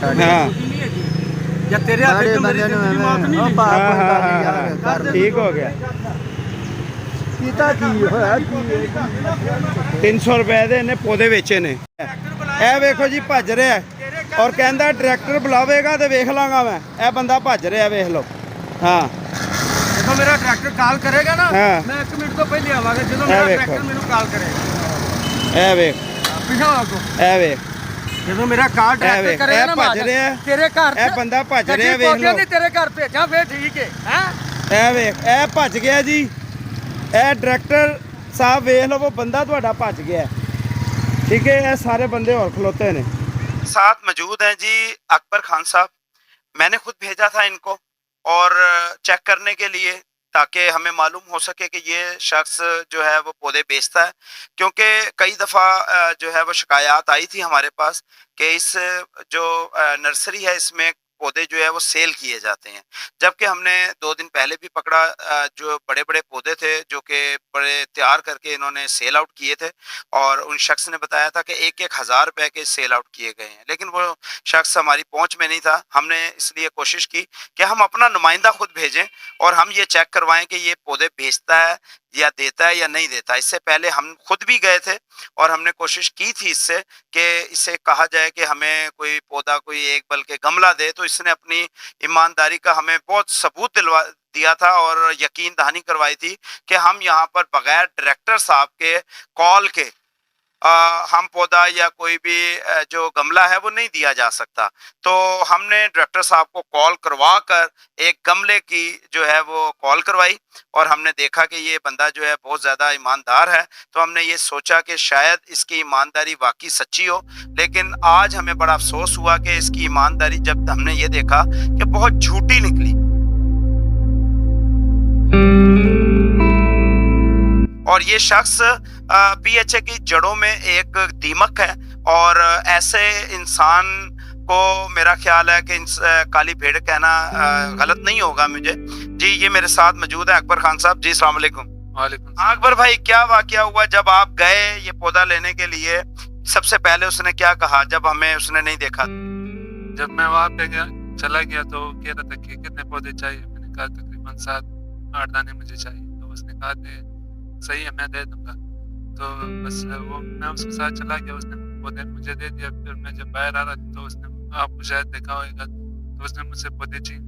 हाँ या तेरे हाथ में मेरी जिंदगी मौत नहीं लिखी। ठीक हो गया। कीता की होया की 300 रुपए ਦੇ ਇਹਨੇ ਪੌਦੇ ਵੇਚੇ ਨੇ। ਇਹ ਵੇਖੋ ਜੀ ਭੱਜ ਰਿਹਾ ਔਰ ਕਹਿੰਦਾ ਡਾਇਰੈਕਟਰ ਬੁਲਾਵੇਗਾ ਤੇ ਵੇਖ ਲਾਂਗਾ ਮੈਂ। ਇਹ ਬੰਦਾ ਭੱਜ ਰਿਹਾ ਵੇਖ ਲਓ। ਹਾਂ ਜਦੋਂ ਮੇਰਾ ਡਾਇਰੈਕਟਰ ਕਾਲ ਕਰੇਗਾ ਨਾ ਹਾਂ। ਮੈਂ 1 ਮਿੰਟ ਤੋਂ ਪਹਿਲੇ ਆਵਾਂਗਾ ਜਦੋਂ ਮੇਰਾ ਵੇਖੋ। ਡਾਇਰੈਕਟਰ ਮੈਨੂੰ ਕਾਲ ਕਰੇਗਾ। ਇਹ ਵੇਖ ਪਿਛਾ ਆਗੋ ਇਹ ਵੇਖ ਜਦੋਂ ਮੇਰਾ ਕਾਲ ਡਾਇਰੈਕਟਰ ਵੇਖ, ਕਰੇਗਾ ਇਹ ਨਾ ਭੱਜ ਰਿਹਾ। ਤੇਰੇ ਘਰ ਇਹ ਬੰਦਾ ਭੱਜ ਰਿਹਾ ਵੇਖ ਲਓ। ਨਹੀਂ ਤੇਰੇ ਘਰ ਭੇਜਾਂ ਫੇਰ ਠੀਕ ਹੈ ਹੈ। ਇਹ ਵੇਖ ਇਹ ਭੱਜ ਗਿਆ ਜੀ। ਇਹ डायरेक्टर साहब ਵੇਖ ਲਓ वो बंदा ਤੁਹਾਡਾ ਭੱਜ ਗਿਆ। ठीक है ये सारे बंदे और खलोते हैं। साथ मौजूद हैं जी अकबर खान साहब। मैंने खुद भेजा था इनको और चेक करने के लिए ताकि हमें मालूम हो सके कि ये शख्स जो है वो पौधे बेचता है, क्योंकि कई दफ़ा जो है वो शिकायत आई थी हमारे पास कि इस जो नर्सरी है इसमें पौधे जो है वो सेल किए जाते हैं। जबकि हमने 2 दिन पहले भी पकड़ा जो बड़े बड़े पौधे थे जो कि बड़े तैयार करके इन्होंने सेल आउट किए थे और उन शख्स ने बताया था कि 1-1 हज़ार रुपए के सेल आउट किए गए हैं, लेकिन वो शख्स हमारी पहुंच में नहीं था। हमने इसलिए कोशिश की कि हम अपना नुमाइंदा खुद भेजें और हम ये चेक करवाएं कि ये पौधे बेचता है या देता है या नहीं देता। इससे पहले हम खुद भी गए थे और हमने कोशिश की थी इससे कि इसे कहा जाए कि हमें कोई पौधा कोई एक बल्कि गमला दे, तो इसने अपनी ईमानदारी का हमें बहुत सबूत दिलवा दिया था और यकीन दहानी करवाई थी कि हम यहाँ पर बगैर डायरेक्टर साहब के कॉल के हम पौधा या कोई भी जो गमला है वो नहीं दिया जा सकता। तो हमने डायरेक्टर साहब को कॉल करवा कर एक गमले की जो है वो कॉल करवाई और हमने देखा कि ये बंदा जो है बहुत ज़्यादा ईमानदार है। तो हमने ये सोचा कि शायद इसकी ईमानदारी वाकई सच्ची हो, लेकिन आज हमें बड़ा अफसोस हुआ कि इसकी ईमानदारी जब हमने ये देखा कि बहुत झूठी निकली। और ये शख्स PHA की जड़ों में एक दीमक है और ऐसे इंसान को मेरा ख्याल है कि काली भेड़ कहना गलत नहीं होगा मुझे जी। ये मेरे साथ मौजूद है अकबर खान साहब जी। अस्सलाम वालेकुम। वालेकुम। अकबर भाई क्या वाकया हुआ जब आप गए ये पौधा लेने के लिए? सबसे पहले उसने क्या कहा जब हमें उसने नहीं देखा? जब मैं वहाँ पे चला गया तो कह रहा था कि कितने पौधे चाहिए। मैंने कहा तकरीबन 7-8 दाने मुझे चाहिए। तो उसने कहा कि सही है मैं दे दूंगा। तो बस वो मैं उसके साथ चला गया, उसने पौधे मुझे दे दिया। फिर मैं जब बाहर आ रहा था तो उसने आपको शायद देखा होगा तो उसने मुझसे पौधे छीन